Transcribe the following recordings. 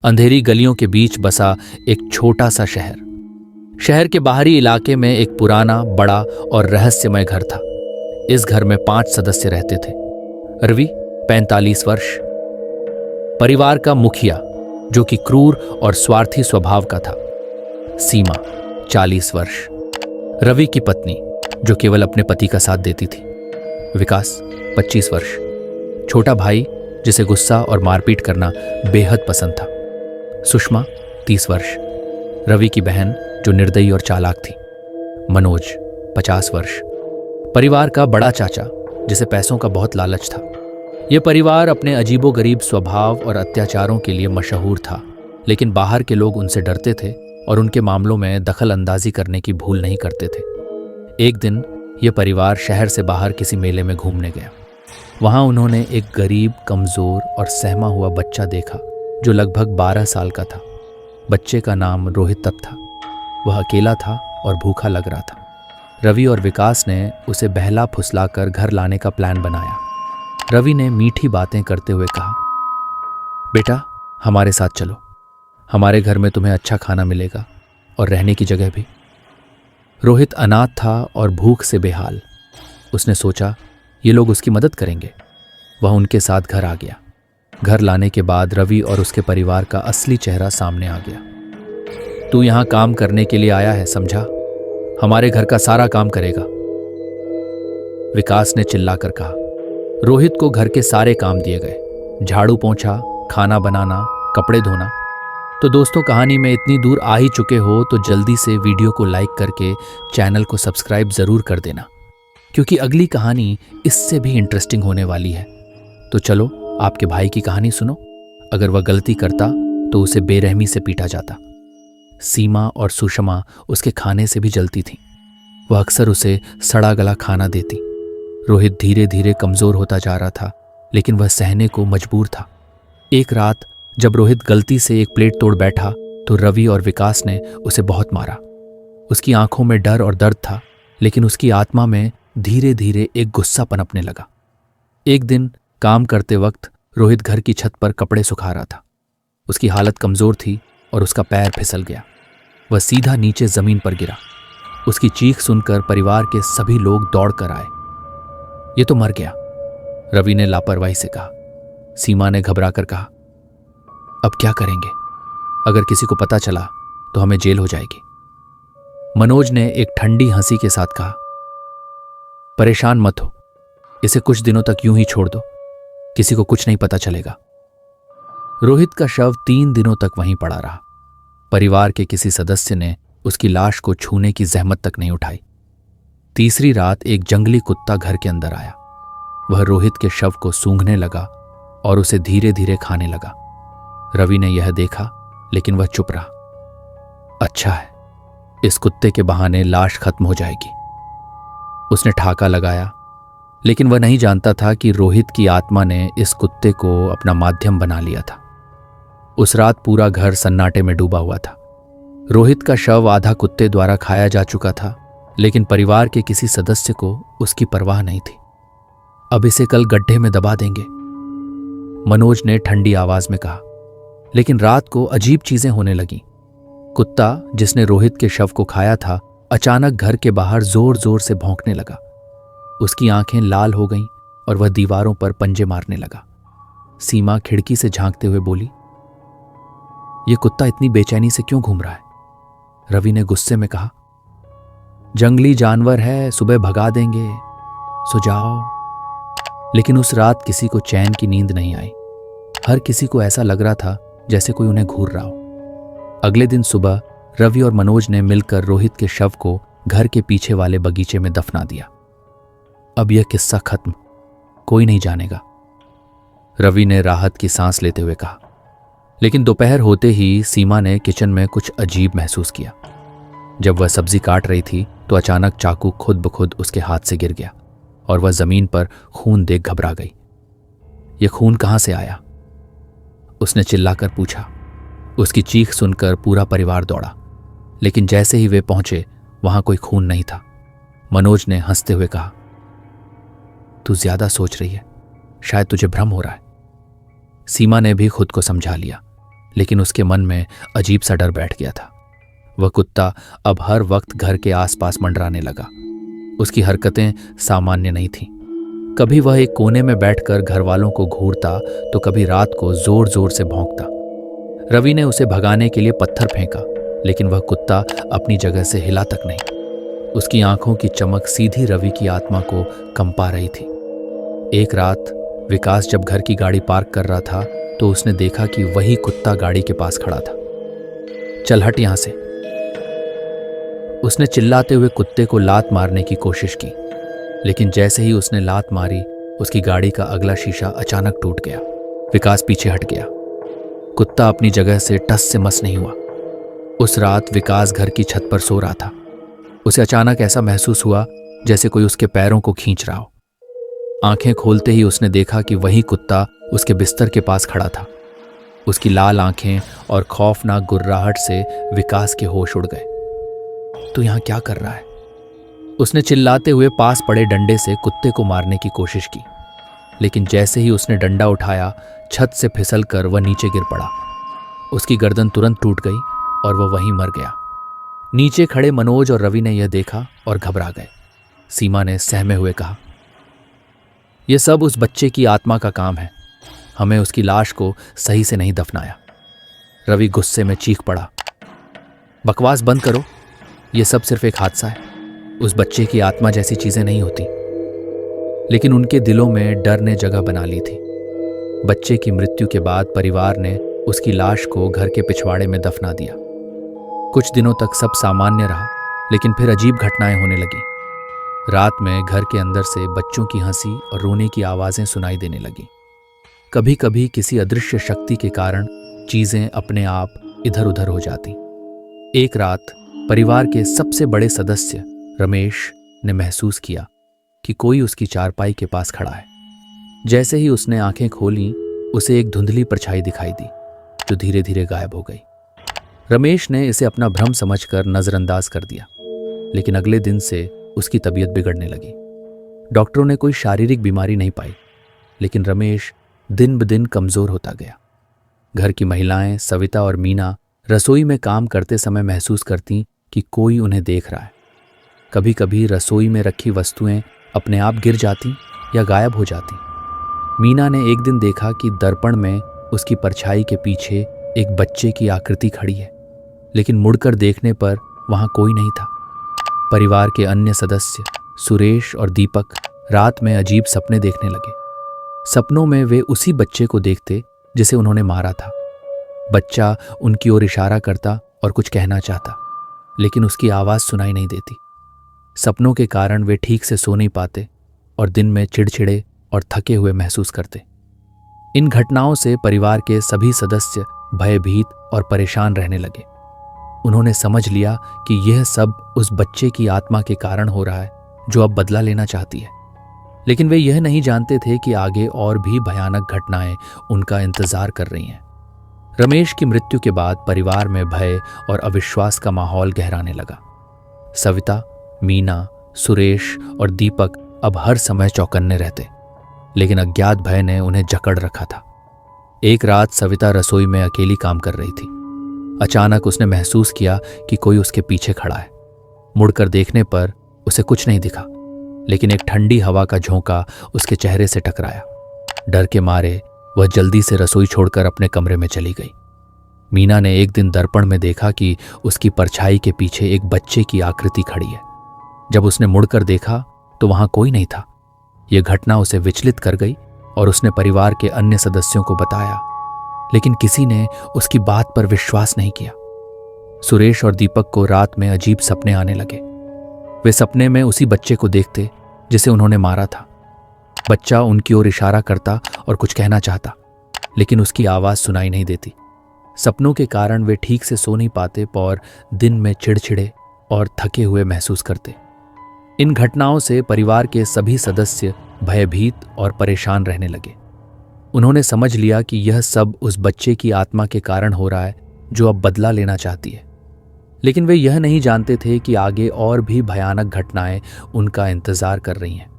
अंधेरी गलियों के बीच बसा एक छोटा सा शहर। शहर के बाहरी इलाके में एक पुराना, बड़ा और रहस्यमय घर था। इस घर में 5 सदस्य रहते थे। रवि 45 वर्ष, परिवार का मुखिया जो कि क्रूर और स्वार्थी स्वभाव का था। सीमा 40 वर्ष, रवि की पत्नी जो केवल अपने पति का साथ देती थी। विकास 25 वर्ष, छोटा भाई जिसे गुस्सा और मारपीट करना बेहद पसंद था। सुषमा 30 वर्ष, रवि की बहन जो निर्दयी और चालाक थी। मनोज 50 वर्ष, परिवार का बड़ा चाचा जिसे पैसों का बहुत लालच था। यह परिवार अपने अजीबोगरीब स्वभाव और अत्याचारों के लिए मशहूर था, लेकिन बाहर के लोग उनसे डरते थे और उनके मामलों में दखल अंदाजी करने की भूल नहीं करते थे। एक दिन यह परिवार शहर से बाहर किसी मेले में घूमने गया। वहां उन्होंने एक गरीब, कमजोर और सहमा हुआ बच्चा देखा जो लगभग 12 साल का था। बच्चे का नाम रोहित था। वह अकेला था और भूखा लग रहा था। रवि और विकास ने उसे बहला फुसलाकर घर लाने का प्लान बनाया। रवि ने मीठी बातें करते हुए कहा, बेटा हमारे साथ चलो, हमारे घर में तुम्हें अच्छा खाना मिलेगा और रहने की जगह भी। रोहित अनाथ था और भूख से बेहाल। उसने सोचा ये लोग उसकी मदद करेंगे। वह उनके साथ घर आ गया। घर लाने के बाद रवि और उसके परिवार का असली चेहरा सामने आ गया। तू यहाँ काम करने के लिए आया है, समझा? हमारे घर का सारा काम करेगा, विकास ने चिल्लाकर कहा। रोहित को घर के सारे काम दिए गए, झाड़ू पोंछा, खाना बनाना, कपड़े धोना। तो दोस्तों, कहानी में इतनी दूर आ ही चुके हो तो जल्दी से वीडियो को लाइक करके चैनल को सब्सक्राइब जरूर कर देना, क्योंकि अगली कहानी इससे भी इंटरेस्टिंग होने वाली है। तो चलो आपके भाई की कहानी सुनो। अगर वह गलती करता तो उसे बेरहमी से पीटा जाता। सीमा और सुषमा उसके खाने से भी जलती थीं। वह अक्सर उसे सड़ा गला खाना देती। रोहित धीरे धीरे कमजोर होता जा रहा था, लेकिन वह सहने को मजबूर था। एक रात जब रोहित गलती से एक प्लेट तोड़ बैठा तो रवि और विकास ने उसे बहुत मारा। उसकी आंखों में डर और दर्द था, लेकिन उसकी आत्मा में धीरे धीरे एक गुस्सा पनपने लगा। एक दिन काम करते वक्त रोहित घर की छत पर कपड़े सुखा रहा था। उसकी हालत कमजोर थी और उसका पैर फिसल गया। वह सीधा नीचे जमीन पर गिरा। उसकी चीख सुनकर परिवार के सभी लोग दौड़ कर आए। ये तो मर गया, रवि ने लापरवाही से कहा। सीमा ने घबरा कर कहा, अब क्या करेंगे? अगर किसी को पता चला तो हमें जेल हो जाएगी। मनोज ने एक ठंडी हंसी के साथ कहा, परेशान मत हो, इसे कुछ दिनों तक यूं ही छोड़ दो, किसी को कुछ नहीं पता चलेगा। रोहित का शव 3 दिनों तक वहीं पड़ा रहा। परिवार के किसी सदस्य ने उसकी लाश को छूने की जहमत तक नहीं उठाई। तीसरी रात एक जंगली कुत्ता घर के अंदर आया। वह रोहित के शव को सूंघने लगा और उसे धीरे धीरे खाने लगा। रवि ने यह देखा, लेकिन वह चुप रहा। अच्छा है, इस कुत्ते के बहाने लाश खत्म हो जाएगी। उसने ठाका लगाया, लेकिन वह नहीं जानता था कि रोहित की आत्मा ने इस कुत्ते को अपना माध्यम बना लिया था। उस रात पूरा घर सन्नाटे में डूबा हुआ था। रोहित का शव आधा कुत्ते द्वारा खाया जा चुका था, लेकिन परिवार के किसी सदस्य को उसकी परवाह नहीं थी। अब इसे कल गड्ढे में दबा देंगे, मनोज ने ठंडी आवाज में कहा। लेकिन रात को अजीब चीजें होने लगीं। कुत्ता जिसने रोहित के शव को खाया था, अचानक घर के बाहर जोर जोर से भौंकने लगा। उसकी आंखें लाल हो गईं और वह दीवारों पर पंजे मारने लगा। सीमा खिड़की से झांकते हुए बोली, यह कुत्ता इतनी बेचैनी से क्यों घूम रहा है? रवि ने गुस्से में कहा, जंगली जानवर है, सुबह भगा देंगे, सो जाओ। लेकिन उस रात किसी को चैन की नींद नहीं आई। हर किसी को ऐसा लग रहा था जैसे कोई उन्हें घूर रहा हो। अगले दिन सुबह रवि और मनोज ने मिलकर रोहित के शव को घर के पीछे वाले बगीचे में दफना दिया। अब यह किस्सा खत्म, कोई नहीं जानेगा, रवि ने राहत की सांस लेते हुए कहा। लेकिन दोपहर होते ही सीमा ने किचन में कुछ अजीब महसूस किया। जब वह सब्जी काट रही थी तो अचानक चाकू खुद ब खुद उसके हाथ से गिर गया और वह जमीन पर खून देख घबरा गई। यह खून कहां से आया? उसने चिल्लाकर पूछा। उसकी चीख सुनकर पूरा परिवार दौड़ा, लेकिन जैसे ही वे पहुंचे वहां कोई खून नहीं था। मनोज ने हंसते हुए कहा, तू ज्यादा सोच रही है, शायद तुझे भ्रम हो रहा है। सीमा ने भी खुद को समझा लिया, लेकिन उसके मन में अजीब सा डर बैठ गया था। वह कुत्ता अब हर वक्त घर के आसपास मंडराने लगा। उसकी हरकतें सामान्य नहीं थीं। कभी वह एक कोने में बैठकर घर वालों को घूरता तो कभी रात को जोर जोर से भौंकता। रवि ने उसे भगाने के लिए पत्थर फेंका, लेकिन वह कुत्ता अपनी जगह से हिला तक नहीं। उसकी आंखों की चमक सीधी रवि की आत्मा को कंपा रही थी। एक रात विकास जब घर की गाड़ी पार्क कर रहा था तो उसने देखा कि वही कुत्ता गाड़ी के पास खड़ा था। चल हट यहां से, उसने चिल्लाते हुए कुत्ते को लात मारने की कोशिश की, लेकिन जैसे ही उसने लात मारी उसकी गाड़ी का अगला शीशा अचानक टूट गया। विकास पीछे हट गया। कुत्ता अपनी जगह से टस से मस नहीं हुआ। उस रात विकास घर की छत पर सो रहा था। उसे अचानक ऐसा महसूस हुआ जैसे कोई उसके पैरों को खींच रहा हो। आंखें खोलते ही उसने देखा कि वही कुत्ता उसके बिस्तर के पास खड़ा था। उसकी लाल आंखें और खौफनाक गुर्राहट से विकास के होश उड़ गए। तू यहां क्या कर रहा है? उसने चिल्लाते हुए पास पड़े डंडे से कुत्ते को मारने की कोशिश की, लेकिन जैसे ही उसने डंडा उठाया छत से फिसलकर वह नीचे गिर पड़ा। उसकी गर्दन तुरंत टूट गई और वह वहीं मर गया। नीचे खड़े मनोज और रवि ने यह देखा और घबरा गए। सीमा ने सहमे हुए कहा, यह सब उस बच्चे की आत्मा का काम है। हमें उसकी लाश को सही से नहीं दफनाया। रवि गुस्से में चीख पड़ा, बकवास बंद करो, यह सब सिर्फ एक हादसा है। उस बच्चे की आत्मा जैसी चीजें नहीं होती। लेकिन उनके दिलों में डर ने जगह बना ली थी। बच्चे की मृत्यु के बाद परिवार ने उसकी लाश को घर के पिछवाड़े में दफना दिया। कुछ दिनों तक सब सामान्य रहा, लेकिन फिर अजीब घटनाएं होने लगी। रात में घर के अंदर से बच्चों की हंसी और रोने की आवाजें सुनाई देने लगी। कभी कभी किसी अदृश्य शक्ति के कारण चीजें अपने आप इधर उधर हो जाती। एक रात परिवार के सबसे बड़े सदस्य रमेश ने महसूस किया कि कोई उसकी चारपाई के पास खड़ा है। जैसे ही उसने आंखें खोली उसे एक धुंधली परछाई दिखाई दी जो धीरे धीरे गायब हो गई। रमेश ने इसे अपना भ्रम समझकर नजरअंदाज कर दिया, लेकिन अगले दिन से उसकी तबीयत बिगड़ने लगी। डॉक्टरों ने कोई शारीरिक बीमारी नहीं पाई, लेकिन रमेश दिन ब दिन कमजोर होता गया। घर की महिलाएं सविता और मीना रसोई में काम करते समय महसूस करती कि कोई उन्हें देख रहा है। कभी कभी रसोई में रखी वस्तुएं अपने आप गिर जाती या गायब हो जाती। मीना ने एक दिन देखा कि दर्पण में उसकी परछाई के पीछे एक बच्चे की आकृति खड़ी है, लेकिन मुड़कर देखने पर वहां कोई नहीं था। परिवार के अन्य सदस्य सुरेश और दीपक रात में अजीब सपने देखने लगे। सपनों में वे उसी बच्चे को देखते जिसे उन्होंने मारा था। बच्चा उनकी ओर इशारा करता और कुछ कहना चाहता, लेकिन उसकी आवाज सुनाई नहीं देती। सपनों के कारण वे ठीक से सो नहीं पाते और दिन में चिड़चिड़े और थके हुए महसूस करते। इन घटनाओं से परिवार के सभी सदस्य भयभीत और परेशान रहने लगे। उन्होंने समझ लिया कि यह सब उस बच्चे की आत्मा के कारण हो रहा है जो अब बदला लेना चाहती है। लेकिन वे यह नहीं जानते थे कि आगे और भी भयानक घटनाएं उनका इंतजार कर रही हैं। रमेश की मृत्यु के बाद परिवार में भय और अविश्वास का माहौल गहराने लगा। सविता, मीना, सुरेश और दीपक अब हर समय चौकन्ने रहते, लेकिन अज्ञात भय ने उन्हें जकड़ रखा था। एक रात सविता रसोई में अकेली काम कर रही थी। अचानक उसने महसूस किया कि कोई उसके पीछे खड़ा है। मुड़कर देखने पर उसे कुछ नहीं दिखा, लेकिन एक ठंडी हवा का झोंका उसके चेहरे से टकराया। डर के मारे वह जल्दी से रसोई छोड़कर अपने कमरे में चली गई। मीना ने एक दिन दर्पण में देखा कि उसकी परछाई के पीछे एक बच्चे की आकृति खड़ी है। जब उसने मुड़कर देखा तो वहां कोई नहीं था। यह घटना उसे विचलित कर गई और उसने परिवार के अन्य सदस्यों को बताया, लेकिन किसी ने उसकी बात पर विश्वास नहीं किया। सुरेश और दीपक को रात में अजीब सपने आने लगे। वे सपने में उसी बच्चे को देखते जिसे उन्होंने मारा था। बच्चा उनकी ओर इशारा करता और कुछ कहना चाहता, लेकिन उसकी आवाज सुनाई नहीं देती। सपनों के कारण वे ठीक से सो नहीं पाते और दिन में चिड़चिड़े और थके हुए महसूस करते। इन घटनाओं से परिवार के सभी सदस्य भयभीत और परेशान रहने लगे। उन्होंने समझ लिया कि यह सब उस बच्चे की आत्मा के कारण हो रहा है जो अब बदला लेना चाहती है। लेकिन वे यह नहीं जानते थे कि आगे और भी भयानक घटनाएं उनका इंतजार कर रही हैं।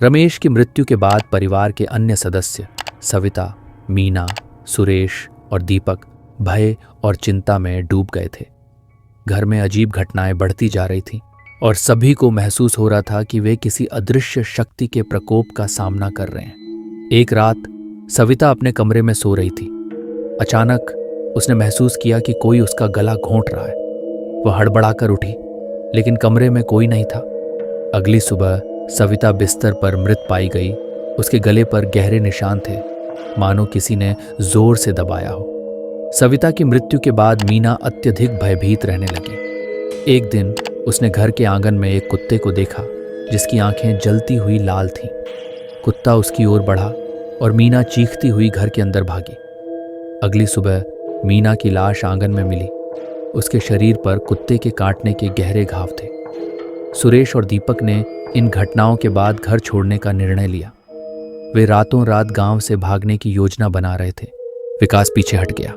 रमेश की मृत्यु के बाद परिवार के अन्य सदस्य सविता, मीना, सुरेश और दीपक भय और चिंता में डूब गए थे। घर में अजीब घटनाएं बढ़ती जा रही थीं और सभी को महसूस हो रहा था कि वे किसी अदृश्य शक्ति के प्रकोप का सामना कर रहे हैं। एक रात सविता अपने कमरे में सो रही थी। अचानक उसने महसूस किया कि कोई उसका गला घोंट रहा है। वह हड़बड़ाकर उठी, लेकिन कमरे में कोई नहीं था। अगली सुबह सविता बिस्तर पर मृत पाई गई। उसके गले पर गहरे निशान थे, मानो किसी ने जोर से दबाया हो। सविता की मृत्यु के बाद मीना अत्यधिक भयभीत रहने लगी। एक दिन उसने घर के आंगन में एक कुत्ते को देखा जिसकी आंखें जलती हुई लाल थीं। कुत्ता उसकी ओर बढ़ा और मीना चीखती हुई घर के अंदर भागी। अगली सुबह मीना की लाश आंगन में मिली। उसके शरीर पर कुत्ते के काटने के गहरे घाव थे। सुरेश और दीपक ने इन घटनाओं के बाद घर छोड़ने का निर्णय लिया। वे रातों रात गांव से भागने की योजना बना रहे थे। विकास पीछे हट गया।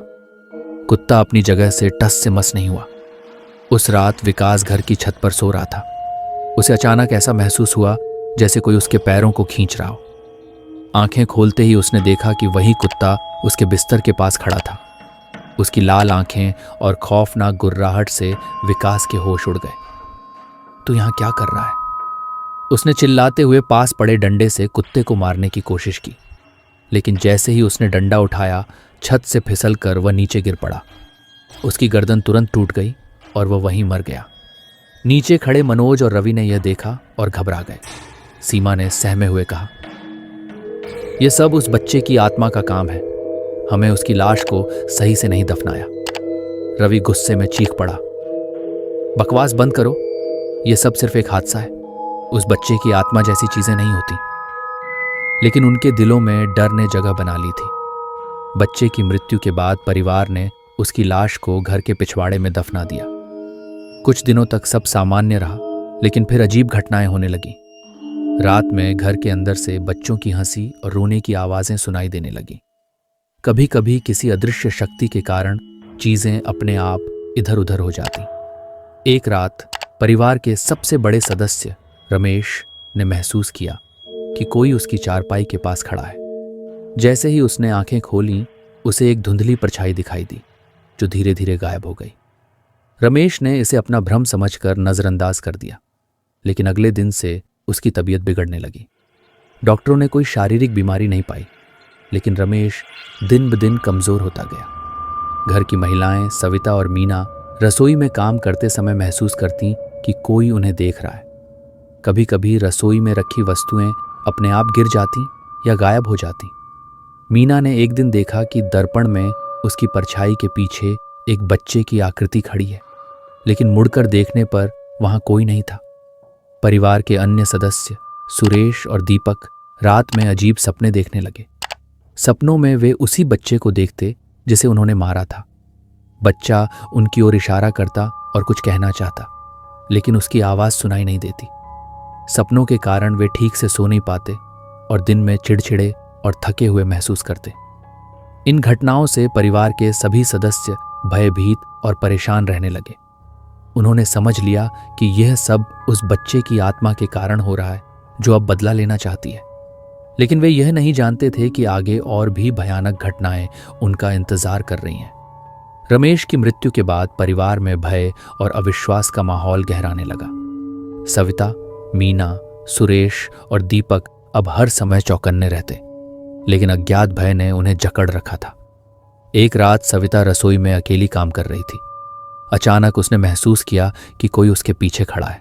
कुत्ता अपनी जगह से टस से मस नहीं हुआ। उस रात विकास घर की छत पर सो रहा था। उसे अचानक ऐसा महसूस हुआ जैसे कोई उसके पैरों को खींच रहा हो। आंखें खोलते ही उसने देखा कि वही कुत्ता उसके बिस्तर के पास खड़ा था। उसकी लाल आंखें और खौफनाक गुर्राहट से विकास के होश उड़ गए। "तू यहां क्या कर रहा है?" उसने चिल्लाते हुए पास पड़े डंडे से कुत्ते को मारने की कोशिश की, लेकिन जैसे ही उसने डंडा उठाया, छत से फिसलकर वह नीचे गिर पड़ा। उसकी गर्दन तुरंत टूट गई और वह वहीं मर गया। नीचे खड़े मनोज और रवि ने यह देखा और घबरा गए। सीमा ने सहमे हुए कहा, "यह सब उस बच्चे की आत्मा का काम है। हमें उसकी लाश को सही से नहीं दफनाया।" रवि गुस्से में चीख पड़ा, "बकवास बंद करो। यह सब सिर्फ एक हादसा है। उस बच्चे की आत्मा जैसी चीजें नहीं होती।" लेकिन उनके दिलों में डर ने जगह बना ली थी। बच्चे की मृत्यु के बाद परिवार ने उसकी लाश को घर के पिछवाड़े में दफना दिया। कुछ दिनों तक सब सामान्य रहा, लेकिन फिर अजीब घटनाएं होने लगी। रात में घर के अंदर से बच्चों की हंसी और रोने की आवाजें सुनाई देने लगी। कभी कभी किसी अदृश्य शक्ति के कारण चीजें अपने आप इधर उधर हो जाती। एक रात परिवार के सबसे बड़े सदस्य रमेश ने महसूस किया कि कोई उसकी चारपाई के पास खड़ा है। जैसे ही उसने आंखें खोलीं, उसे एक धुंधली परछाई दिखाई दी जो धीरे धीरे गायब हो गई। रमेश ने इसे अपना भ्रम समझकर नजरअंदाज कर दिया, लेकिन अगले दिन से उसकी तबीयत बिगड़ने लगी। डॉक्टरों ने कोई शारीरिक बीमारी नहीं पाई, लेकिन रमेश दिन ब दिन कमजोर होता गया। घर की महिलाएं सविता और मीना रसोई में काम करते समय महसूस करती कि कोई उन्हें देख रहा है। कभी कभी रसोई में रखी वस्तुएं अपने आप गिर जाती या गायब हो जाती। मीना ने एक दिन देखा कि दर्पण में उसकी परछाई के पीछे एक बच्चे की आकृति खड़ी है, लेकिन मुड़कर देखने पर वहां कोई नहीं था। परिवार के अन्य सदस्य सुरेश और दीपक रात में अजीब सपने देखने लगे। सपनों में वे उसी बच्चे को देखते जिसे उन्होंने मारा था। बच्चा उनकी ओर इशारा करता और कुछ कहना चाहता, लेकिन उसकी आवाज सुनाई नहीं देती। सपनों के कारण वे ठीक से सो नहीं पाते और दिन में चिड़चिड़े और थके हुए महसूस करते। इन घटनाओं से परिवार के सभी सदस्य भयभीत और परेशान रहने लगे। उन्होंने समझ लिया कि यह सब उस बच्चे की आत्मा के कारण हो रहा है जो अब बदला लेना चाहती है। लेकिन वे यह नहीं जानते थे कि आगे और भी भयानक घटनाएं उनका इंतजार कर रही हैं। रमेश की मृत्यु के बाद परिवार में भय और अविश्वास का माहौल गहराने लगा। सविता, मीना, सुरेश और दीपक अब हर समय चौकन्ने रहते, लेकिन अज्ञात भय ने उन्हें जकड़ रखा था। एक रात सविता रसोई में अकेली काम कर रही थी। अचानक उसने महसूस किया कि कोई उसके पीछे खड़ा है।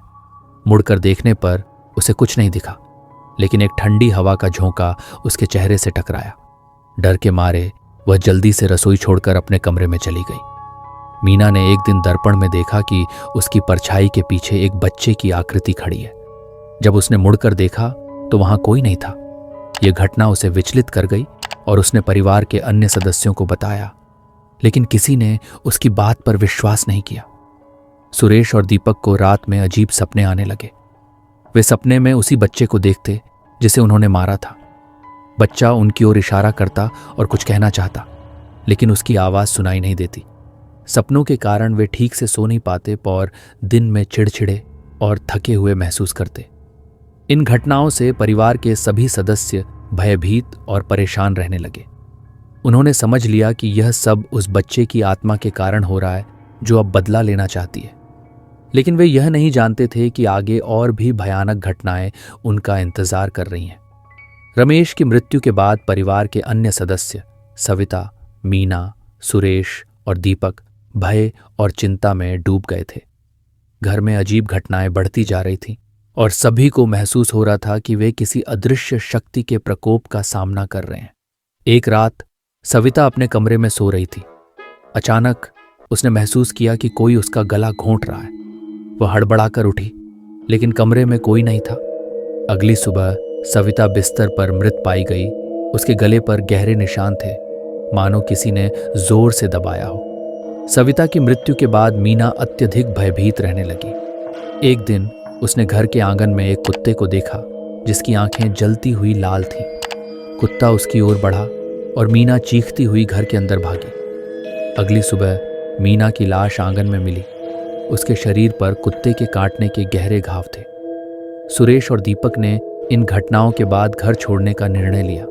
मुड़कर देखने पर उसे कुछ नहीं दिखा, लेकिन एक ठंडी हवा का झोंका उसके चेहरे से टकराया। डर के मारे वह जल्दी से रसोई छोड़कर अपने कमरे में चली गई। मीना ने एक दिन दर्पण में देखा कि उसकी परछाई के पीछे एक बच्चे की आकृति खड़ी है। जब उसने मुड़कर देखा तो वहां कोई नहीं था। यह घटना उसे विचलित कर गई और उसने परिवार के अन्य सदस्यों को बताया, लेकिन किसी ने उसकी बात पर विश्वास नहीं किया। सुरेश और दीपक को रात में अजीब सपने आने लगे। वे सपने में उसी बच्चे को देखते जिसे उन्होंने मारा था। बच्चा उनकी ओर इशारा करता और कुछ कहना चाहता, लेकिन उसकी आवाज सुनाई नहीं देती। सपनों के कारण वे ठीक से सो नहीं पाते और दिन में चिड़चिड़े और थके हुए महसूस करते। इन घटनाओं से परिवार के सभी सदस्य भयभीत और परेशान रहने लगे। उन्होंने समझ लिया कि यह सब उस बच्चे की आत्मा के कारण हो रहा है जो अब बदला लेना चाहती है। लेकिन वे यह नहीं जानते थे कि आगे और भी भयानक घटनाएं उनका इंतजार कर रही हैं। रमेश की मृत्यु के बाद परिवार के अन्य सदस्य सविता, मीना, सुरेश और दीपक भय और चिंता में डूब गए थे। घर में अजीब घटनाएं बढ़ती जा रही थीं और सभी को महसूस हो रहा था कि वे किसी अदृश्य शक्ति के प्रकोप का सामना कर रहे हैं। एक रात सविता अपने कमरे में सो रही थी। अचानक उसने महसूस किया कि कोई उसका गला घोंट रहा है। वह हड़बड़ाकर उठी, लेकिन कमरे में कोई नहीं था। अगली सुबह सविता बिस्तर पर मृत पाई गई। उसके गले पर गहरे निशान थे, मानो किसी ने जोर से दबाया हो। सविता की मृत्यु के बाद मीना अत्यधिक भयभीत रहने लगी। एक दिन उसने घर के आंगन में एक कुत्ते को देखा जिसकी आंखें जलती हुई लाल थीं। कुत्ता उसकी ओर बढ़ा और मीना चीखती हुई घर के अंदर भागी। अगली सुबह मीना की लाश आंगन में मिली। उसके शरीर पर कुत्ते के काटने के गहरे घाव थे। सुरेश और दीपक ने इन घटनाओं के बाद घर छोड़ने का निर्णय लिया।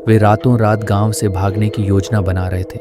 वे रातों रात गांव से भागने की योजना बना रहे थे,